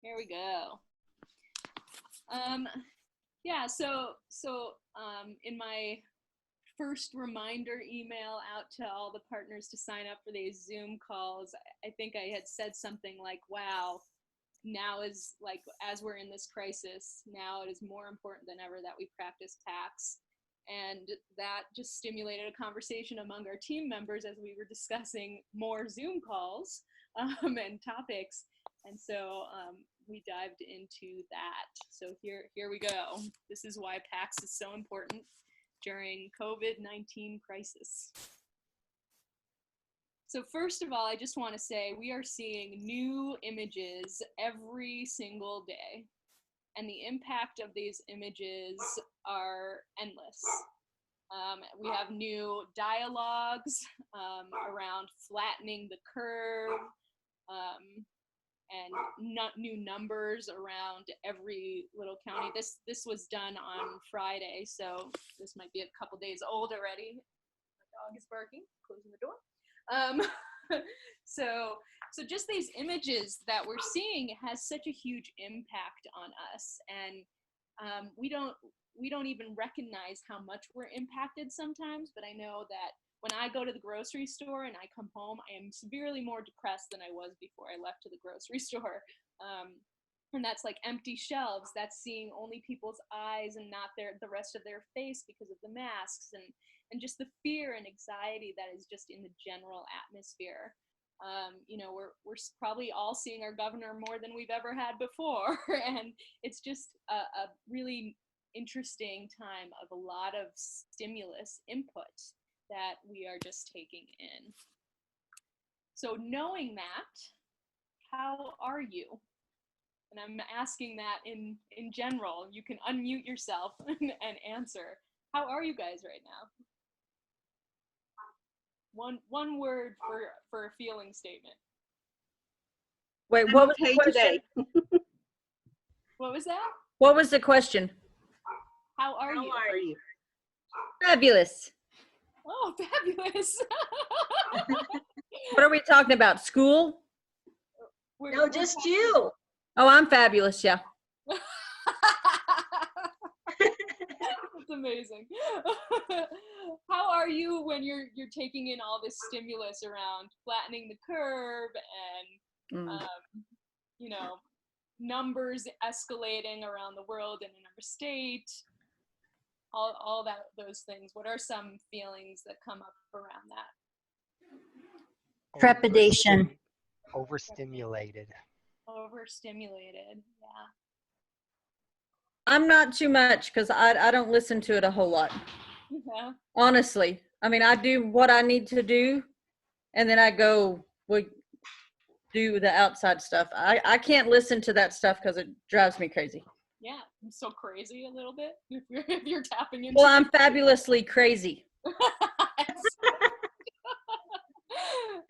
There we go. Yeah, in my first reminder email out to all the partners to sign up for these Zoom calls, I think I had said something like, wow, now is like, as we're in this crisis, now it is more important than ever that we practice PAX. And that just stimulated a conversation among our team members as we were discussing more Zoom calls and topics. And so we dived into that. So here we go. This is why PAX is so important during COVID-19 crisis. So first of all, I just want to say we are seeing new images every single day. And the impact of these images are endless. We have new dialogues around flattening the curve, and new numbers around every little county. This was done on Friday, so this might be a couple days old already. My dog is barking, closing the door. So just these images that we're seeing has such a huge impact on us, and we don't even recognize how much we're impacted sometimes. But I know that when I go to the grocery store and I come home, I am severely more depressed than I was before I left to the grocery store. And that's like empty shelves. That's seeing only people's eyes and not the rest of their face because of the masks, and just the fear and anxiety that is just in the general atmosphere. We're probably all seeing our governor more than we've ever had before, and it's just a really interesting time of a lot of stimulus input that we are just taking in. So knowing that, how are you? And I'm asking that in general. You can unmute yourself and answer. How are you guys right now? One word for a feeling statement. Wait, what was the question? What was that? What was the question? How are you? Fabulous. Oh, fabulous. What are we talking about? School? No, just you. Oh, I'm fabulous, yeah. That's amazing. How are you when you're taking in all this stimulus around flattening the curve and numbers escalating around the world and in our state, all those things? What are some feelings that come up around that? Trepidation. Overstimulated. Overstimulated, yeah. I'm not too much because I don't listen to it a whole lot. Yeah. Honestly. I mean, I do what I need to do, and then I go do the outside stuff. I can't listen to that stuff because it drives me crazy. Yeah, I'm so crazy a little bit if you're tapping into. Well, I'm fabulously crazy.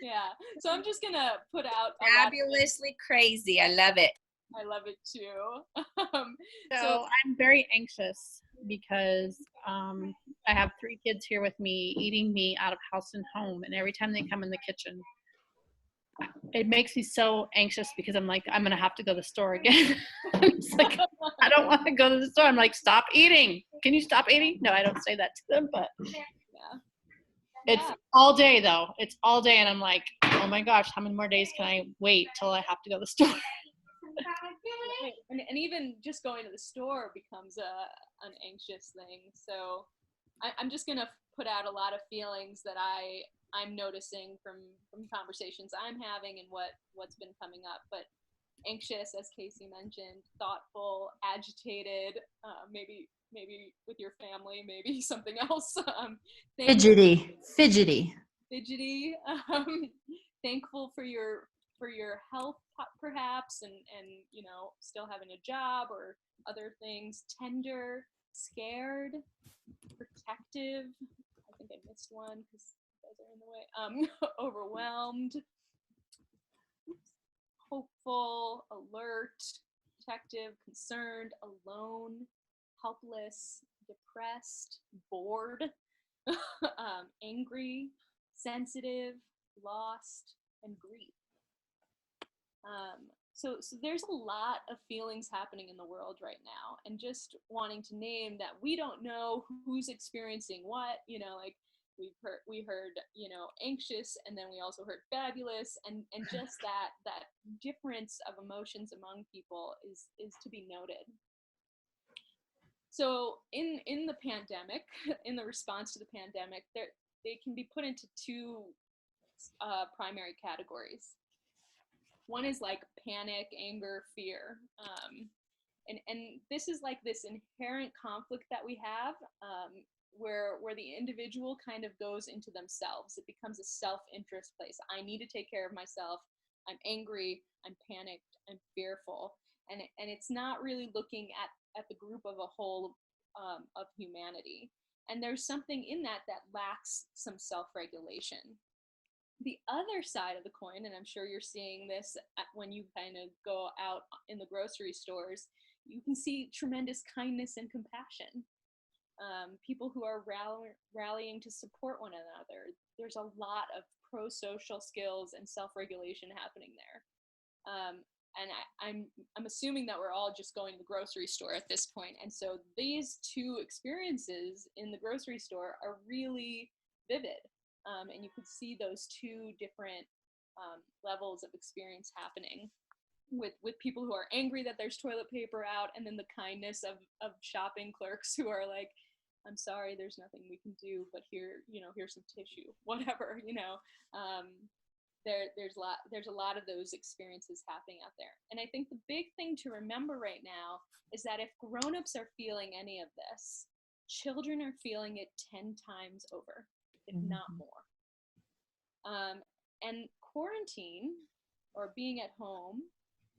Yeah, so I'm just gonna put out fabulously crazy. I love it. I love it too. So I'm very anxious because I have 3 kids here with me eating me out of house and home, and every time they come in the kitchen, it makes me so anxious because I'm like, I'm gonna have to go to the store again. It's like, I don't want to go to the store. I'm like, stop eating. Can you stop eating? No, I don't say that to them, but yeah. It's all day though. It's all day, and I'm like, oh my gosh, how many more days can I wait till I have to go to the store? And even just going to the store becomes an anxious thing. So I'm just gonna put out a lot of feelings that I'm noticing from conversations I'm having and what's been coming up. But anxious, as Casey mentioned, thoughtful, agitated, maybe with your family, maybe something else. Fidgety. Thankful for your health, perhaps, and still having a job or other things. Tender, scared, protective. I think I missed one because you guys are in the way. Overwhelmed, hopeful, alert, protective, concerned, alone, helpless, depressed, bored, angry, sensitive, lost, and grief. So there's a lot of feelings happening in the world right now, and just wanting to name that we don't know who's experiencing what, like we heard, anxious, and then we also heard fabulous, and just that difference of emotions among people is to be noted. So in the pandemic, in the response to the pandemic, they can be put into two primary categories. One is like panic, anger, fear. And this is like this inherent conflict that we have, where the individual kind of goes into themselves. It becomes a self-interest place. I need to take care of myself. I'm angry, I'm panicked, I'm fearful. And it's not really looking at the group of a whole of humanity. And there's something in that lacks some self-regulation. The other side of the coin, and I'm sure you're seeing this when you kind of go out in the grocery stores, you can see tremendous kindness and compassion. People who are rallying to support one another. There's a lot of pro-social skills and self-regulation happening there. And I'm assuming that we're all just going to the grocery store at this point. And so these two experiences in the grocery store are really vivid. And you could see those two different levels of experience happening with people who are angry that there's toilet paper out, and then the kindness of shopping clerks who are like, I'm sorry, there's nothing we can do, but here's some tissue, whatever, there's a lot of those experiences happening out there. And I think the big thing to remember right now is that if grown-ups are feeling any of this, children are feeling it 10 times over, if not more. And quarantine, or being at home,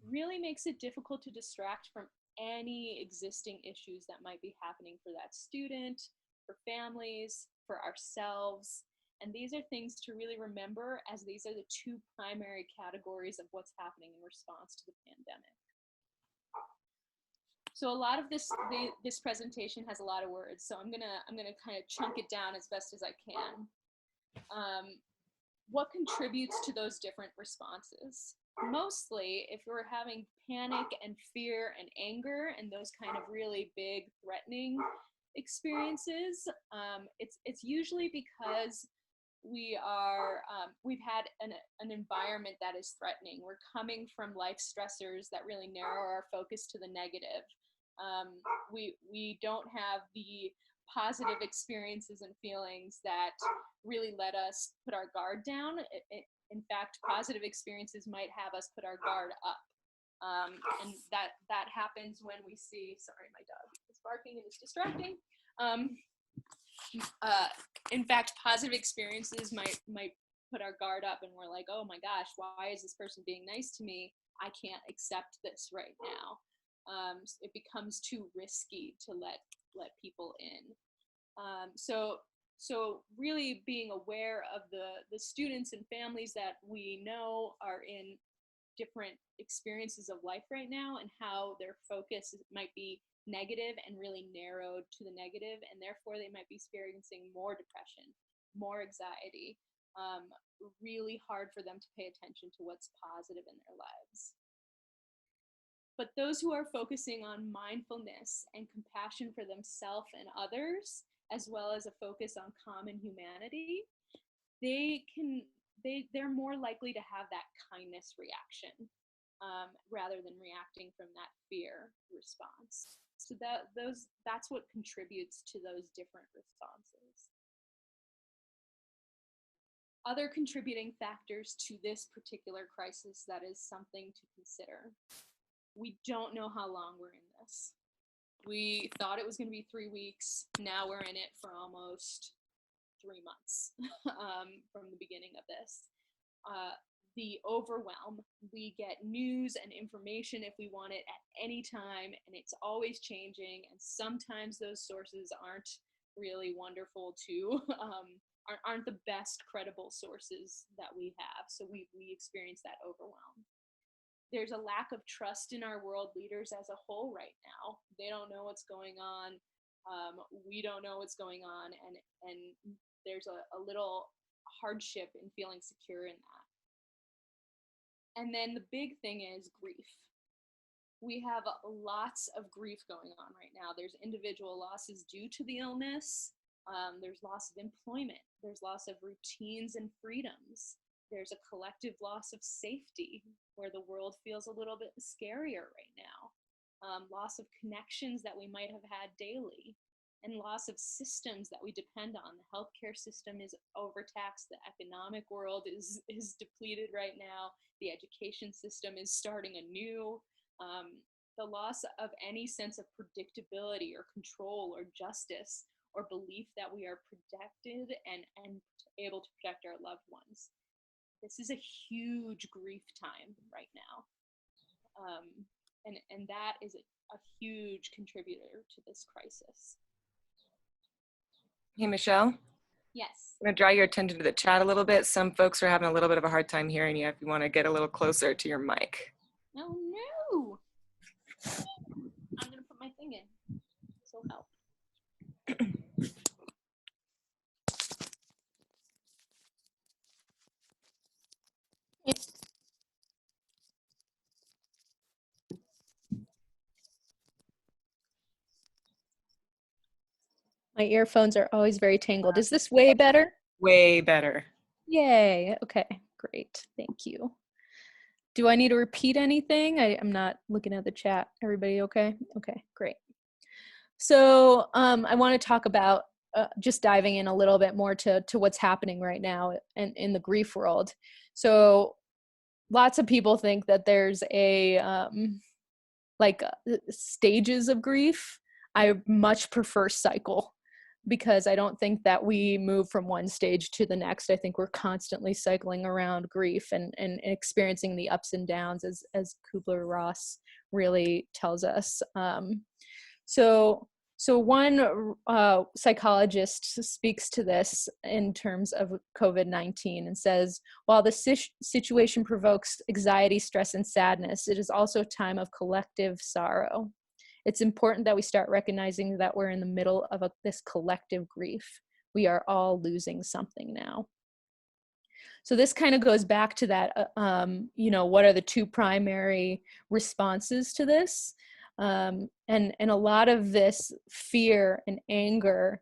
really makes it difficult to distract from any existing issues that might be happening for that student, for families, for ourselves. And these are things to really remember, as these are the two primary categories of what's happening in response to the pandemic. So a lot of this presentation has a lot of words, so I'm gonna kind of chunk it down as best as I can. What contributes to those different responses? Mostly, if we're having panic and fear and anger and those kind of really big threatening experiences, it's usually because we've had an environment that is threatening. We're coming from life stressors that really narrow our focus to the negative. We don't have the positive experiences and feelings that really let us put our guard down. In fact, positive experiences might have us put our guard up. And that happens when we see, sorry, my dog is barking and it's distracting. In fact, positive experiences might put our guard up, and we're like, oh my gosh, why is this person being nice to me? I can't accept this right now. It becomes too risky to let people in. So really being aware of the students and families that we know are in different experiences of life right now, and how their focus might be negative and really narrowed to the negative, and therefore they might be experiencing more depression, more anxiety, really hard for them to pay attention to what's positive in their lives. But those who are focusing on mindfulness and compassion for themselves and others, as well as a focus on common humanity, they're more likely to have that kindness reaction, rather than reacting from that fear response. So that's what contributes to those different responses. Other contributing factors to this particular crisis that is something to consider. We don't know how long we're in this. We thought it was going to be 3 weeks. Now we're in it for almost 3 months from the beginning of this. The overwhelm. We get news and information if we want it at any time, and it's always changing, and sometimes those sources aren't really wonderful to, aren't the best credible sources that we have, so we experience that overwhelm. There's a lack of trust in our world leaders as a whole right now. They don't know what's going on. We don't know what's going on, and there's a little hardship in feeling secure in that. And then the big thing is grief. We have lots of grief going on right now. There's individual losses due to the illness. There's loss of employment. There's loss of routines and freedoms. There's a collective loss of safety where the world feels a little bit scarier right now. Loss of connections that we might have had daily, and loss of systems that we depend on. The healthcare system is overtaxed. The economic world is depleted right now. The education system is starting anew. The loss of any sense of predictability or control or justice or belief that we are protected and able to protect our loved ones. This is a huge grief time right now. And that is a huge contributor to this crisis. Hey, Michelle, Yes. I'm going to draw your attention to the chat a little bit. Some folks are having a little bit of a hard time hearing you if you want to get a little closer to your mic. Oh no! I'm going to put my thing in. This will help. My earphones are always very tangled. Is this way better? Way better. Yay. Okay, great. Thank you. Do I need to repeat anything? I'm not looking at the chat. Everybody okay? Okay, great. So I want to talk about just diving in a little bit more to what's happening right now in the grief world. So lots of people think that there's stages of grief. I much prefer cycle, because I don't think that we move from one stage to the next. I think we're constantly cycling around grief and experiencing the ups and downs, as Kubler-Ross really tells us. So one psychologist speaks to this in terms of COVID-19 and says, while the situation provokes anxiety, stress, and sadness, it is also a time of collective sorrow. It's important that we start recognizing that we're in the middle of this collective grief. We are all losing something now. So this kind of goes back to that, what are the two primary responses to this? And a lot of this fear and anger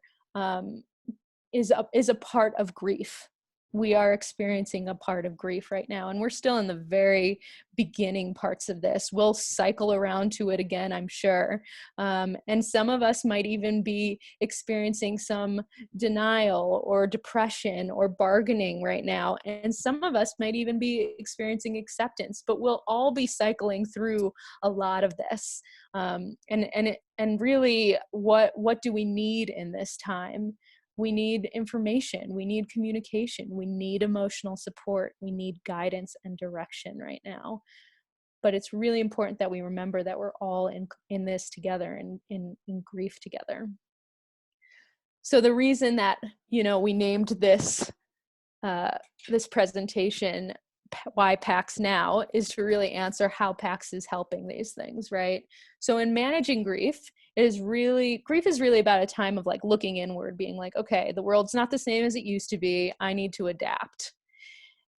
is a part of grief. We are experiencing a part of grief right now, and we're still in the very beginning parts of this. We'll cycle around to it again, I'm sure. And some of us might even be experiencing some denial or depression or bargaining right now. And some of us might even be experiencing acceptance, but we'll all be cycling through a lot of this. And really, what do we need in this time? We need information, we need communication, we need emotional support, we need guidance and direction right now. But it's really important that we remember that we're all in this together and in grief together. So the reason that, we named this presentation why PAX Now is to really answer how PAX is helping these things, right? So in managing grief, grief is really about a time of looking inward, being like, okay, the world's not the same as it used to be. I need to adapt.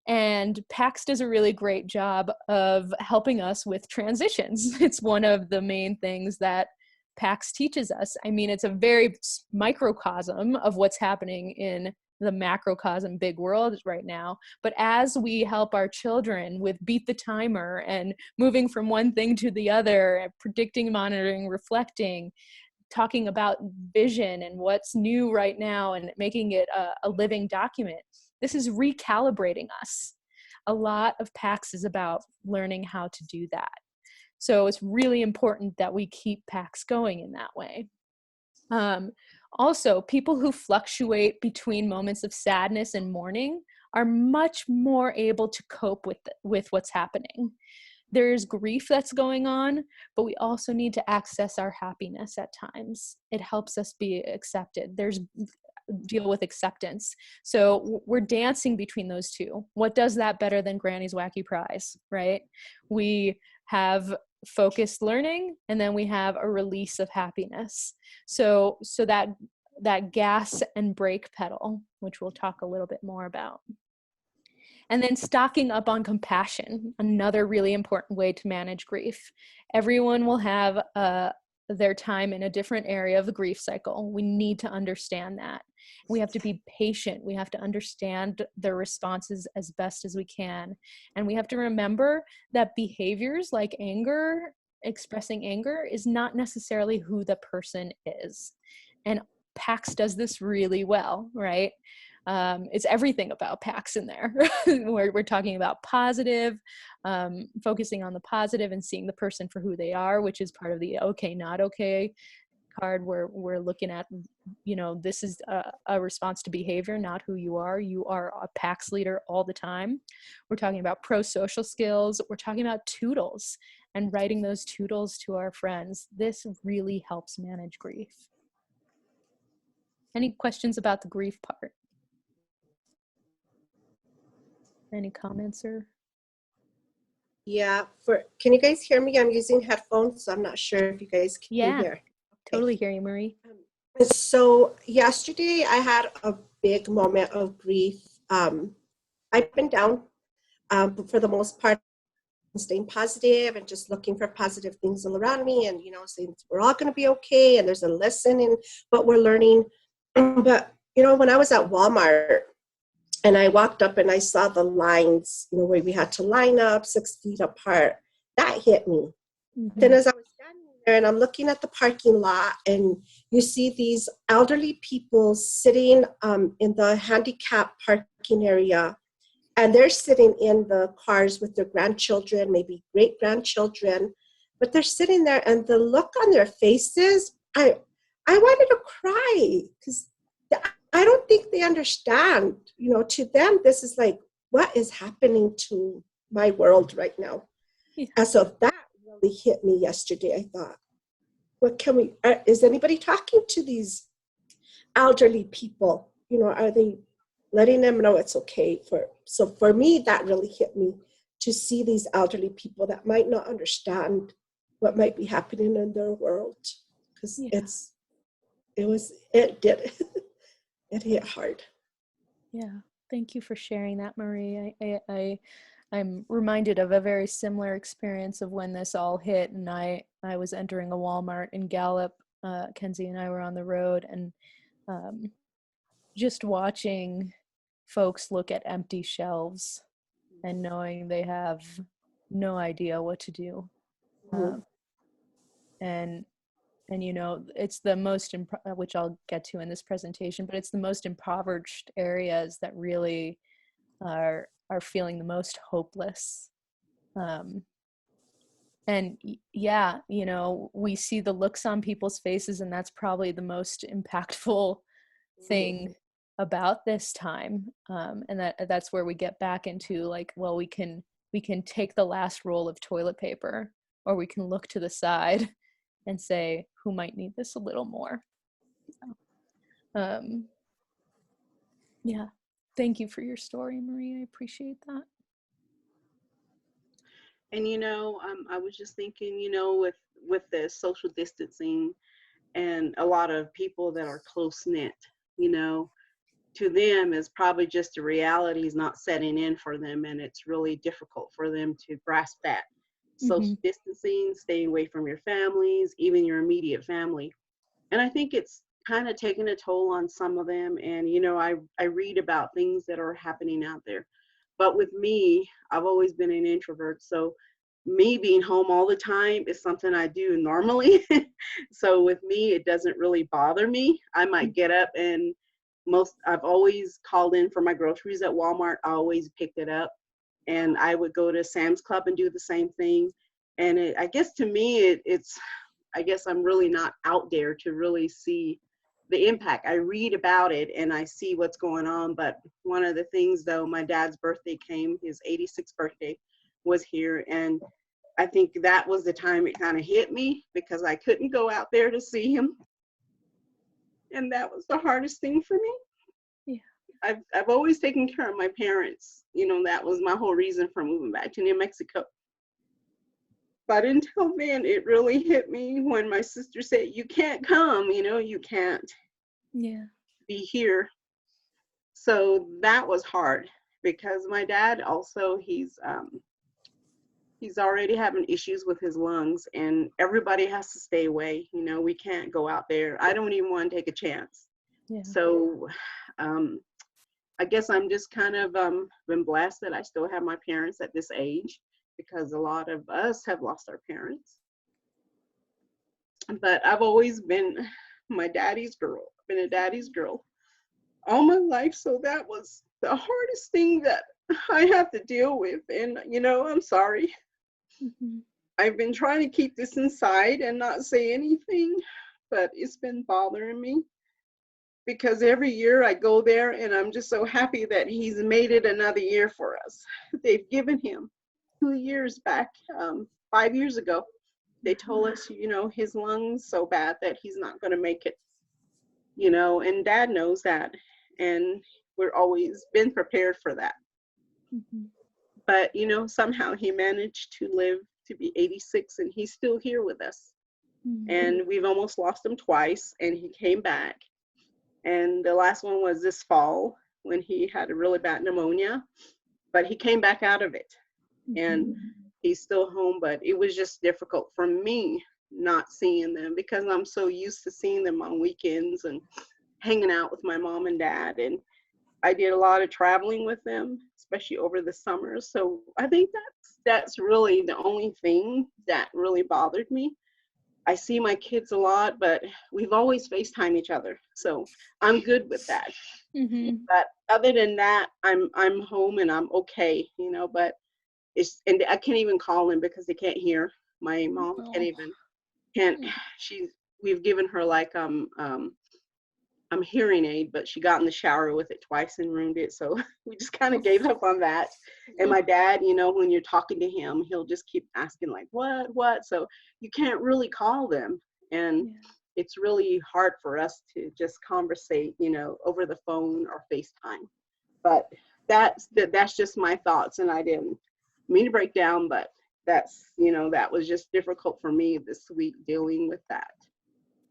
And PAX does a really great job of helping us with transitions. It's one of the main things that PAX teaches us. I mean, it's a very microcosm of what's happening in the macrocosm big world right now. But as we help our children with beat the timer and moving from one thing to the other, predicting, monitoring, reflecting, talking about vision and what's new right now and making it a living document, this is recalibrating us. A lot of PAX is about learning how to do that. So it's really important that we keep PAX going in that way. Also, people who fluctuate between moments of sadness and mourning are much more able to cope with what's happening. There's grief that's going on, but we also need to access our happiness at times. It helps us be accepted. Deal with acceptance. So we're dancing between those two. What does that better than Granny's Wacky Prize, right? We have focused learning, and then we have a release of happiness. So that gas and brake pedal, which we'll talk a little bit more about. And then stocking up on compassion, another really important way to manage grief. Everyone will have their time in a different area of the grief cycle. We need to understand that. We have to be patient. We have to understand their responses as best as we can. And we have to remember that behaviors like anger, expressing anger, is not necessarily who the person is. And PAX does this really well, right? It's everything about PAX in there. We're talking about positive, focusing on the positive and seeing the person for who they are, which is part of the okay, not okay card, where we're looking at, this is a response to behavior, not who you are. You are a PAX leader all the time. We're talking about pro-social skills. We're talking about toodles and writing those toodles to our friends. This really helps manage grief. Any questions about the grief part? Any comments or? Yeah, can you guys hear me? I'm using headphones, so I'm not sure if you guys can hear. Okay. Totally hear you, Marie. So yesterday I had a big moment of grief. I've been down, but for the most part, staying positive and just looking for positive things all around me, and saying we're all going to be okay, and there's a lesson in what we're learning. But when I was at Walmart, and I walked up and I saw the lines, where we had to line up 6 feet apart. That hit me. Mm-hmm. Then as I was standing there and I'm looking at the parking lot, and you see these elderly people sitting in the handicap parking area, and they're sitting in the cars with their grandchildren, maybe great-grandchildren, but they're sitting there, and the look on their faces, I wanted to cry, because I don't think they understand, to them, this is like, what is happening to my world right now? Yeah. And so that really hit me yesterday. I thought, is anybody talking to these elderly people? Are they letting them know it's okay? So for me, that really hit me, to see these elderly people that might not understand what might be happening in their world. Because it did. It hit hard. Yeah, thank you for sharing that, Marie. I'm reminded of a very similar experience of when this all hit, and I was entering a Walmart in Gallup. Kenzie and I were on the road, and just watching folks look at empty shelves and knowing they have no idea what to do. Mm-hmm. And it's the most, which I'll get to in this presentation, but it's the most impoverished areas that really are feeling the most hopeless. And yeah, we see the looks on people's faces, and that's probably the most impactful thing about this time. And that's where we get back into like, well, we can take the last roll of toilet paper, or we can look to the side and say, who might need this a little more? Yeah, thank you for your story, Marie. I appreciate that. And I was just thinking, with the social distancing and a lot of people that are close knit, to them is probably just the reality is not setting in for them, and it's really difficult for them to grasp that. Social distancing, staying away from your families, even your immediate family. And I think it's kind of taken a toll on some of them. And, I read about things that are happening out there. But with me, I've always been an introvert. So me being home all the time is something I do normally. So with me, it doesn't really bother me. I might get up, and I've always called in for my groceries at Walmart. I always picked it up. And I would go to Sam's Club and do the same thing. And I guess to me, I guess I'm really not out there to really see the impact. I read about it and I see what's going on. But one of the things, though, my dad's birthday came, his 86th birthday was here. And I think that was the time it kind of hit me, because I couldn't go out there to see him. And that was the hardest thing for me. I've always taken care of my parents. That was my whole reason for moving back to New Mexico. But until then, it really hit me when my sister said, you can't come, you can't be here. So that was hard. because my dad also, he's already having issues with his lungs, and everybody has to stay away. You know, we can't go out there. I don't even want to take a chance. Yeah. So I guess I'm just kind of been blessed that I still have my parents at this age, because a lot of us have lost our parents. But I've always been my daddy's girl. I've been a daddy's girl all my life. So that was the hardest thing that I have to deal with. And, you know, I'm sorry. I've been trying to keep this inside and not say anything, but it's been bothering me, because every year I go there and I'm just so happy that he's made it another year for us. They've given him 2 years back, 5 years ago. They told us, you know, his lungs so bad that he's not going to make it, you know, and Dad knows that. And we're always been prepared for that. But, you know, somehow he managed to live to be 86, and he's still here with us. And we've almost lost him twice, and he came back. And the last one was this fall when he had a really bad pneumonia, but he came back out of it. And he's still home, but it was just difficult for me not seeing them, because I'm so used to seeing them on weekends and hanging out with my mom and dad. And I did a lot of traveling with them, especially over the summer. So I think that's really the only thing that really bothered me. I see my kids a lot, but we've always FaceTime each other, so I'm good with that. But other than that, I'm home and I'm okay, you know. But and I can't even call them because they can't hear. My mom we've given her like hearing aid, but she got in the shower with it twice and ruined it. So we just kind of gave up on that. And my dad, you know, when you're talking to him, he'll just keep asking like, what? So you can't really call them. And it's really hard for us to just conversate, you know, over the phone or FaceTime. But that's just my thoughts. And I didn't mean to break down, but that's, you know, that was just difficult for me this week dealing with that.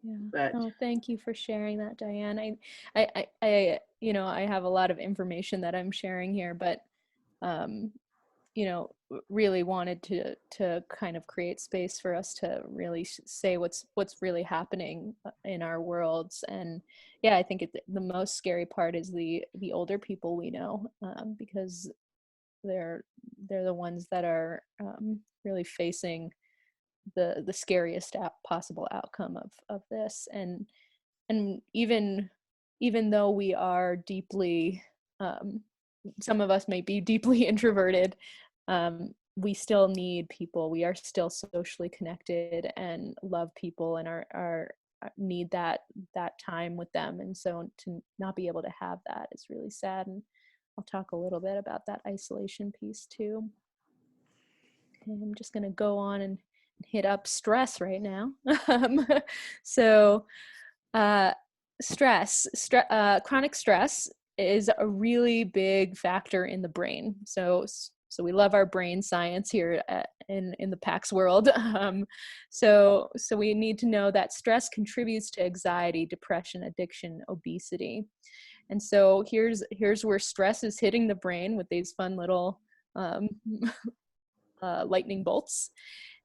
But thank you for sharing that, Diane. I you know, I have a lot of information that I'm sharing here, but you know, really wanted to kind of create space for us to really say what's really happening in our worlds. And yeah, I think the most scary part is the older people we know, because they're the ones that are really facing the scariest possible outcome of this. And even though we are deeply, some of us may be deeply introverted, we still need people. We are still socially connected and love people, and are need that time with them. And so to not be able to have that is really sad. And I'll talk a little bit about that isolation piece too. Okay, I'm just going to go on and hit up stress right now. So chronic stress is a really big factor in the brain. So we love our brain science here in the PAX world. So we need to know that stress contributes to anxiety, depression, addiction, obesity. And so here's where stress is hitting the brain with these fun little lightning bolts.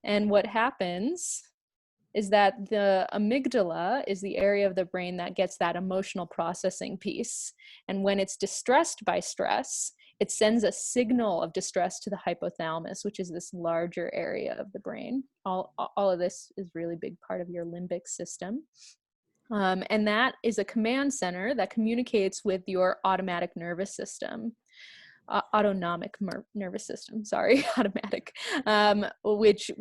And what happens is that the amygdala is the area of the brain that gets that emotional processing piece. And when it's distressed by stress, it sends a signal of distress to the hypothalamus, which is this larger area of the brain. All of this is really big part of your limbic system. And that is a command center that communicates with your autonomic nervous system, automatic, which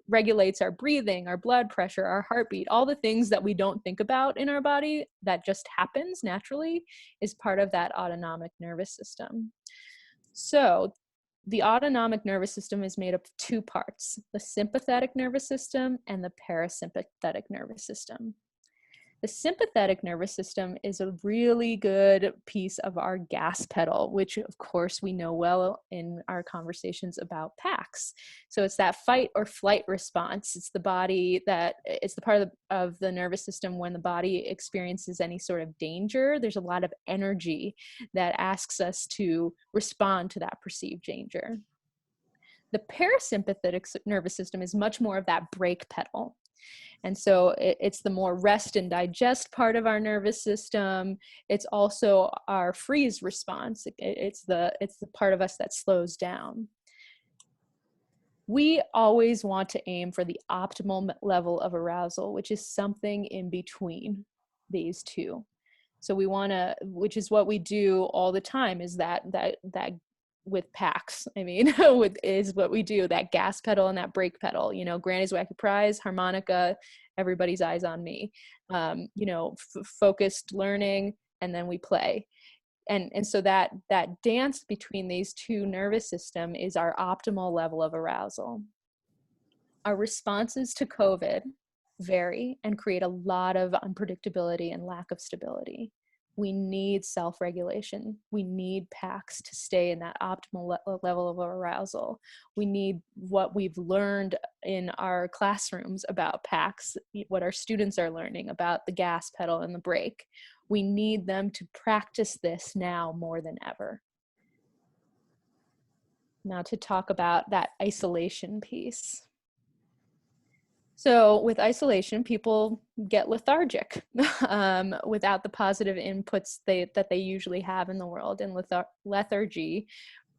regulates our breathing, our blood pressure, our heartbeat, all the things that we don't think about in our body that just happens naturally is part of that autonomic nervous system. So the autonomic nervous system is made up of two parts, the sympathetic nervous system and the parasympathetic nervous system. The sympathetic nervous system is a really good piece of our gas pedal, which of course we know well in our conversations about PAX. So it's that fight or flight response. It's the part of the nervous system when the body experiences any sort of danger. There's a lot of energy that asks us to respond to that perceived danger. The parasympathetic nervous system is much more of that brake pedal. And so it's the more rest and digest part of our nervous system. It's also our freeze response. It's the part of us that slows down. We always want to aim for the optimal level of arousal, which is something in between these two. So we want to, which is what we do all the time, is that with PAX, is what we do, that gas pedal and that brake pedal, Granny's Wacky Prize, harmonica, everybody's eyes on me, focused learning, and then we play. And so that dance between these two nervous system is our optimal level of arousal. Our responses to COVID vary and create a lot of unpredictability and lack of stability. We need self-regulation. We need PAX to stay in that optimal level of arousal. We need what we've learned in our classrooms about PAX, what our students are learning about the gas pedal and the brake. We need them to practice this now more than ever. Now to talk about that isolation piece. So with isolation, people get lethargic without the positive inputs that they usually have in the world. And lethargy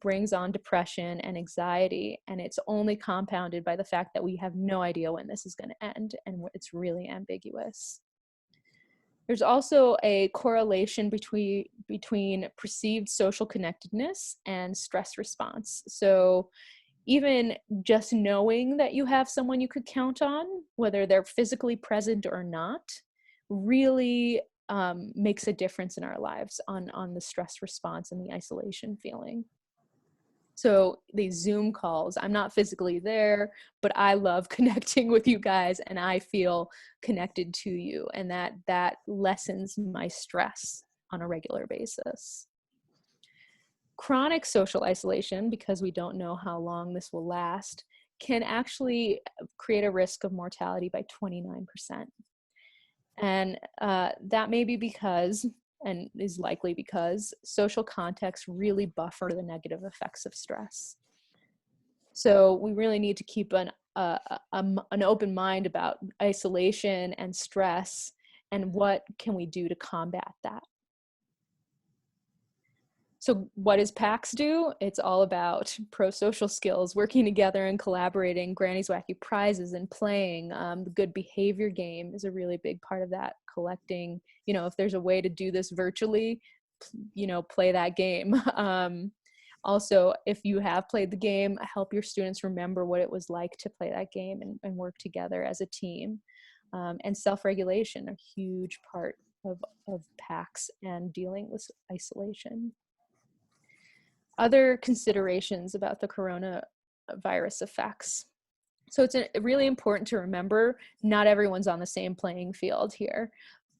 brings on depression and anxiety, and it's only compounded by the fact that we have no idea when this is going to end, and it's really ambiguous. There's also a correlation between perceived social connectedness and stress response. So even just knowing that you have someone you could count on, whether they're physically present or not, really makes a difference in our lives on the stress response and the isolation feeling. So these Zoom calls, I'm not physically there, but I love connecting with you guys and I feel connected to you, and that lessens my stress on a regular basis. Chronic social isolation, because we don't know how long this will last, can actually create a risk of mortality by 29%. And that may be because, and is likely because, social contexts really buffer the negative effects of stress. So we really need to keep an open mind about isolation and stress, and what can we do to combat that. So what does PAX do? It's all about pro-social skills, working together and collaborating, Granny's Wacky Prizes, and playing. The good behavior game is a really big part of that, collecting, if there's a way to do this virtually, play that game. Also, if you have played the game, help your students remember what it was like to play that game and work together as a team. And self-regulation, a huge part of PAX and dealing with isolation. Other considerations about the coronavirus effects. So it's really important to remember, not everyone's on the same playing field here.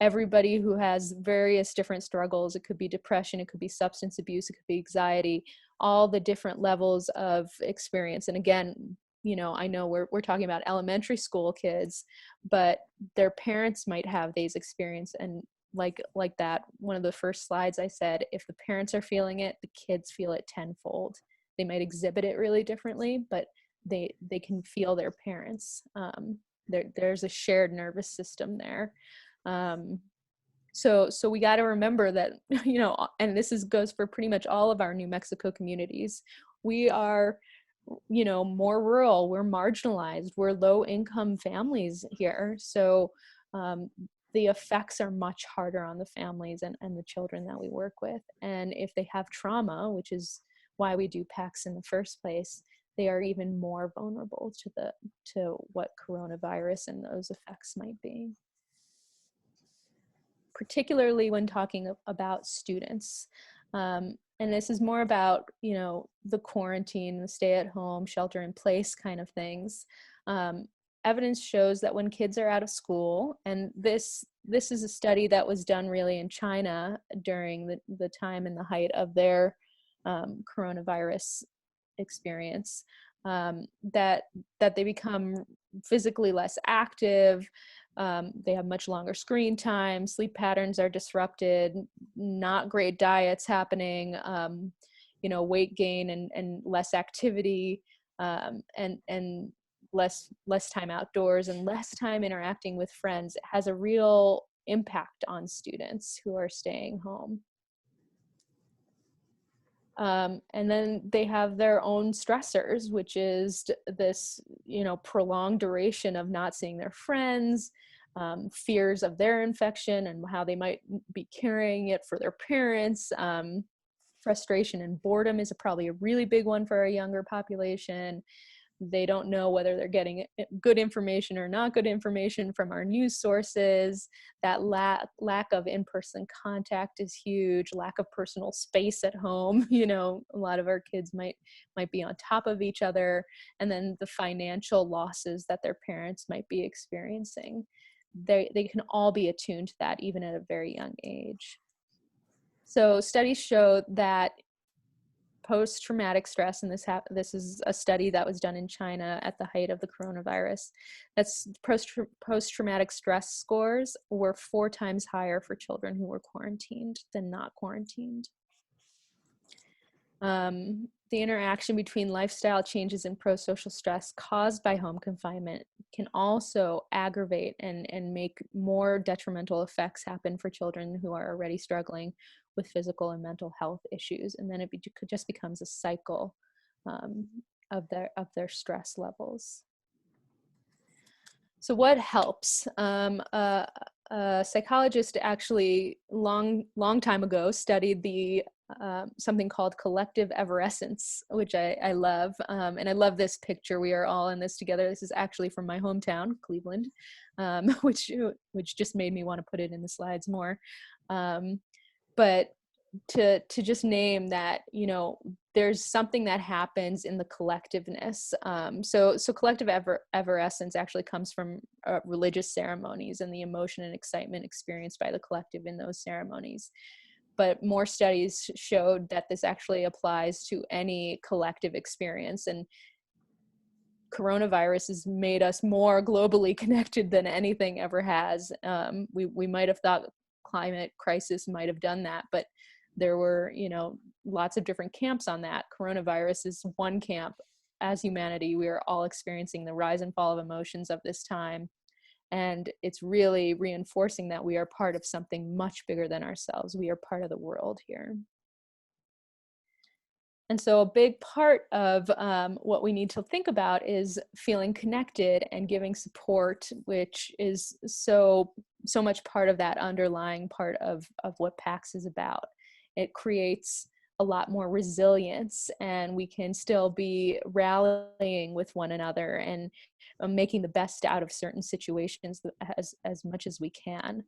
Everybody who has various different struggles, it could be depression, it could be substance abuse, it could be anxiety, all the different levels of experience. And again, I know we're talking about elementary school kids, but their parents might have these experiences, and like that, one of the first slides I said, if the parents are feeling it, the kids feel it tenfold. They might exhibit it really differently, but they can feel their parents. There's a shared nervous system there. So we got to remember that, and this goes for pretty much all of our New Mexico communities. We are, more rural, we're marginalized, we're low income families here. So the effects are much harder on the families and the children that we work with. And if they have trauma, which is why we do PAX in the first place, they are even more vulnerable to what coronavirus and those effects might be. Particularly when talking about students. And this is more about, the quarantine, the stay at home, shelter in place kind of things. evidence shows that when kids are out of school, and this is a study that was done really in China during the time and the height of their coronavirus experience, that they become physically less active, they have much longer screen time, sleep patterns are disrupted, not great diets happening, weight gain and less activity, and less time outdoors and less time interacting with friends. It has a real impact on students who are staying home. And then they have their own stressors, which is this, prolonged duration of not seeing their friends, fears of their infection and how they might be carrying it for their parents. Frustration and boredom is probably a really big one for our younger population. They don't know whether they're getting good information or not good information from our news sources. That lack of in-person contact is huge. Lack of personal space at home. A lot of our kids might be on top of each other. And then the financial losses that their parents might be experiencing. They can all be attuned to that even at a very young age. So studies show that post-traumatic stress, and this is a study that was done in China at the height of the coronavirus, that's post-traumatic stress scores were 4 times higher for children who were quarantined than not quarantined. The interaction between lifestyle changes and pro-social stress caused by home confinement can also aggravate and make more detrimental effects happen for children who are already struggling with physical and mental health issues. And then it just becomes a cycle of their stress levels. So what helps? A psychologist actually long time ago studied the something called collective everescence, which I love. And I love this picture. We are all in this together. This is actually from my hometown, Cleveland, which just made me want to put it in the slides more. But to just name that, there's something that happens in the collectiveness. So collective everescence actually comes from religious ceremonies and the emotion and excitement experienced by the collective in those ceremonies. But more studies showed that this actually applies to any collective experience. And coronavirus has made us more globally connected than anything ever has. We might have thought climate crisis might have done that, but there were, lots of different camps on that. Coronavirus is one camp. As humanity, we are all experiencing the rise and fall of emotions of this time. And it's really reinforcing that we are part of something much bigger than ourselves. We are part of the world here. And so a big part of what we need to think about is feeling connected and giving support, which is so much part of that underlying part of what PAX is about. It creates a lot more resilience, and we can still be rallying with one another and making the best out of certain situations as much as we can.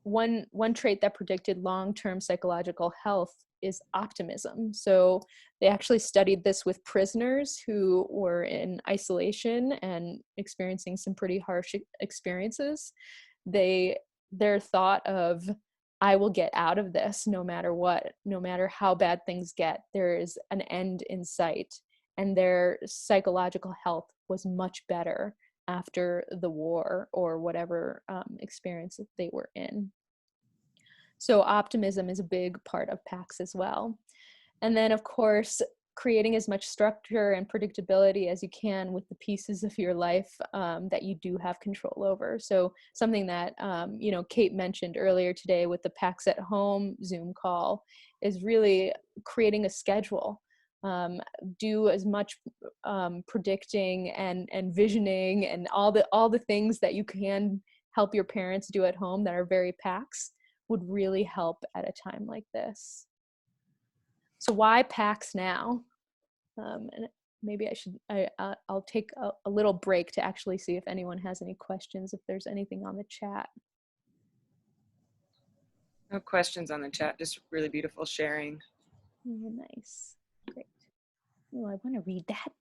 One trait that predicted long-term psychological health is optimism. So they actually studied this with prisoners who were in isolation and experiencing some pretty harsh experiences. Their thought of, I will get out of this no matter what, no matter how bad things get, there is an end in sight. And their psychological health was much better after the war or whatever experience that they were in. So optimism is a big part of PAX as well. And then, of course, creating as much structure and predictability as you can with the pieces of your life that you do have control over. So something that, Kate mentioned earlier today with the PAX at Home Zoom call is really creating a schedule. Do as much predicting and visioning and all the things that you can help your parents do at home that are very PAX would really help at a time like this. So why PAX now? And maybe I'll take a little break to actually see if anyone has any questions, if there's anything on the chat. No questions on the chat, just really beautiful sharing. Oh, nice, great. Oh, I want to read that.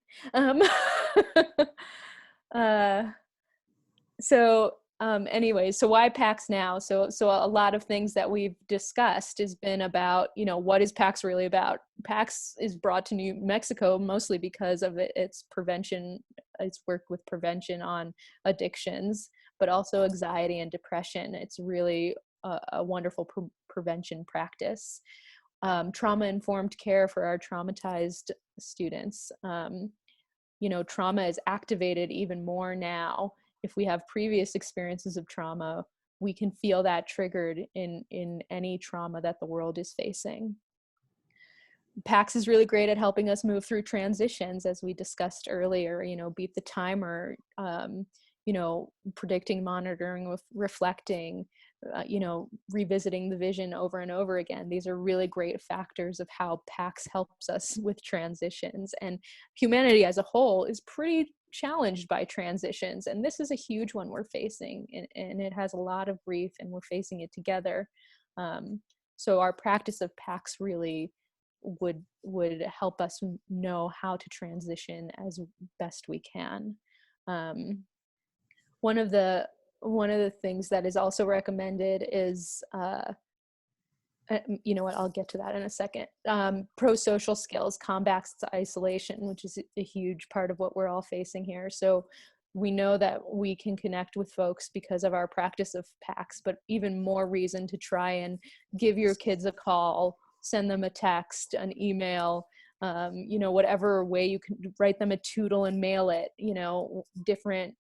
Anyway, so why PAX Now? So a lot of things that we've discussed has been about, what is PAX really about? PAX is brought to New Mexico mostly because of its prevention, its work with prevention on addictions, but also anxiety and depression. It's really a wonderful prevention practice. Trauma-informed care for our traumatized students. Trauma is activated even more now. If we have previous experiences of trauma, we can feel that triggered in any trauma that the world is facing. PAX is really great at helping us move through transitions, as we discussed earlier, beat the timer, predicting, monitoring, reflecting, revisiting the vision over and over again. These are really great factors of how PAX helps us with transitions. And humanity as a whole is pretty challenged by transitions. And this is a huge one we're facing, and it has a lot of grief, and we're facing it together. So our practice of PAX really would help us know how to transition as best we can. One of the things that is also recommended is, you know what, I'll get to that in a second. Pro-social skills combats isolation, which is a huge part of what we're all facing here. So we know that we can connect with folks because of our practice of PAX, but even more reason to try and give your kids a call, send them a text, an email, whatever way you can, write them a tootle and mail it. Different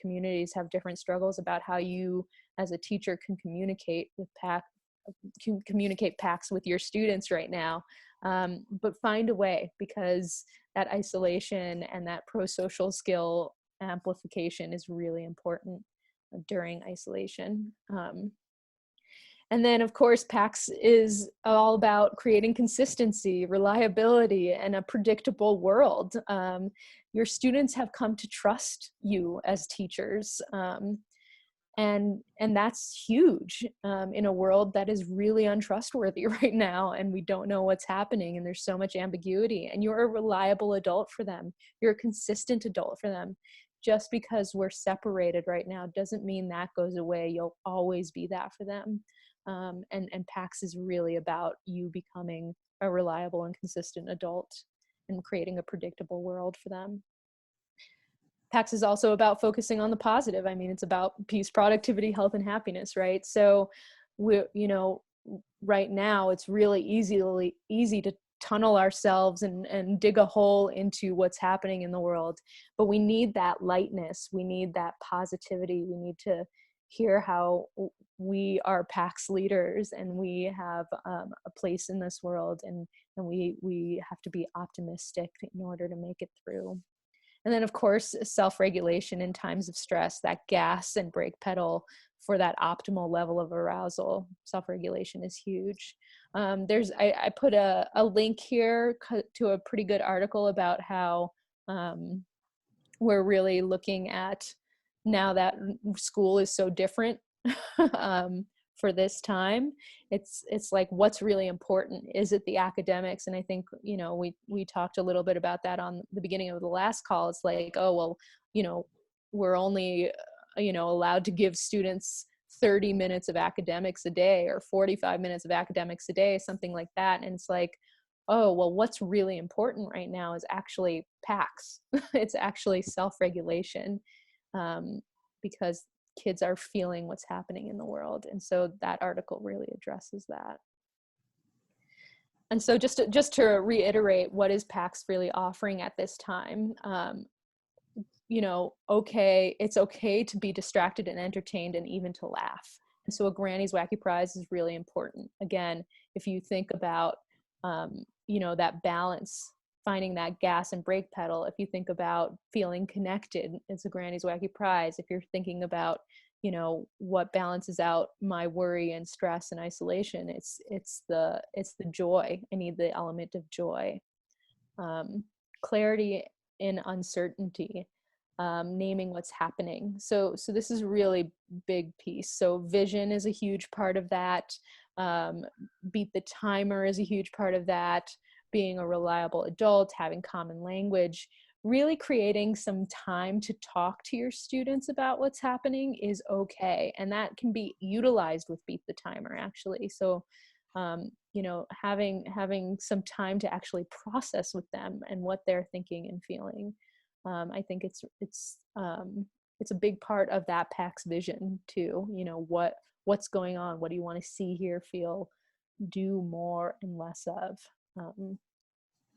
communities have different struggles about how you as a teacher can communicate PAX with your students right now. But find a way, because that isolation and that pro-social skill amplification is really important during isolation. And then, of course, PAX is all about creating consistency, reliability, and a predictable world. Your students have come to trust you as teachers. And that's huge in a world that is really untrustworthy right now, and we don't know what's happening, and there's so much ambiguity. And you're a reliable adult for them. You're a consistent adult for them. Just because we're separated right now doesn't mean that goes away. You'll always be that for them. And PAX is really about you becoming a reliable and consistent adult and creating a predictable world for them. PAX is also about focusing on the positive. I mean, it's about peace, productivity, health, and happiness, right? So right now it's really easy to tunnel ourselves and dig a hole into what's happening in the world. But we need that lightness. We need that positivity. We need to hear how we are PAX leaders, and we have a place in this world, and we have to be optimistic in order to make it through. And then, of course, self-regulation in times of stress, that gas and brake pedal for that optimal level of arousal. Self-regulation is huge. I put a link here to a pretty good article about how we're really looking at, now that school is so different for this time, it's like, what's really important? Is it the academics? And I think, we talked a little bit about that on the beginning of the last call. It's like, oh, well, we're only, allowed to give students 30 minutes of academics a day, or 45 minutes of academics a day, something like that. And it's like, oh, well, what's really important right now is actually PAX. It's actually self-regulation, because kids are feeling what's happening in the world. And so that article really addresses that. And so just to reiterate, what is PAX really offering at this time? It's okay to be distracted and entertained, and even to laugh. And so a Granny's Wacky Prize is really important. Again, if you think about, that balance, finding that gas and brake pedal. If you think about feeling connected, it's a Granny's Wacky Prize. If you're thinking about, what balances out my worry and stress and isolation, it's the joy. I need the element of joy. Clarity in uncertainty, naming what's happening. So this is a really big piece. So vision is a huge part of that. Beat the timer is a huge part of that. Being a reliable adult, having common language, really creating some time to talk to your students about what's happening is okay. And that can be utilized with Beat the Timer, actually. So, you know, having some time to actually process with them and what they're thinking and feeling. I think it's a big part of that PAX vision too. You know, what's going on? What do you want to see, hear, feel, do more and less of?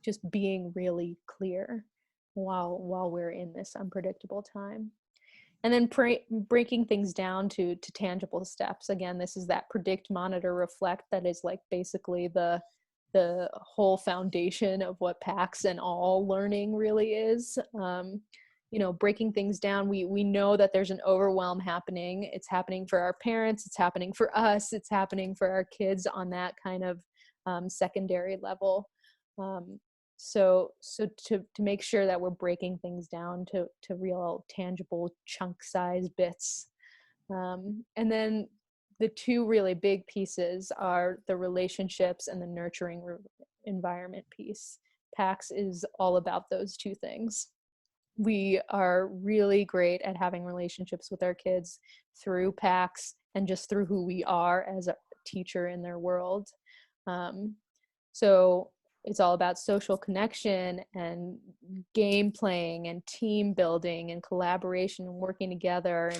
Just being really clear while we're in this unpredictable time. And then breaking things down to tangible steps. Again, this is that predict, monitor, reflect that is like basically the whole foundation of what PAX and all learning really is. You know, breaking things down, we know that there's an overwhelm happening. It's happening for our parents, it's happening for us, it's happening for our kids on that kind of secondary level. So to make sure that we're breaking things down to real tangible chunk size bits. And then the two really big pieces are the relationships and the nurturing environment piece. PAX is all about those two things. We are really great at having relationships with our kids through PAX and just through who we are as a teacher in their world. So it's all about social connection and game playing and team building and collaboration and working together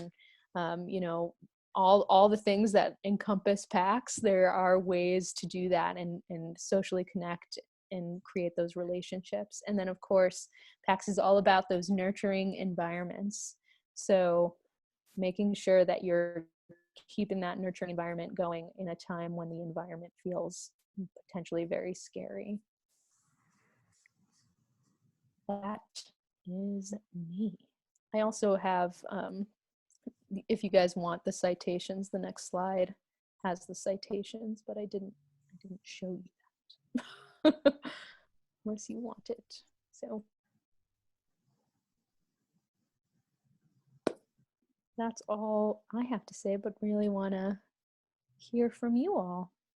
and you know, all the things that encompass PAX. There are ways to do that and socially connect and create those relationships. And then of course, PAX is all about those nurturing environments. So making sure that you're keeping that nurturing environment going in a time when the environment feels potentially very scary. That is me. I also have, if you guys want the citations, the next slide has the citations, but I didn't show you that unless you want it. So that's all I have to say, but really want to hear from you all.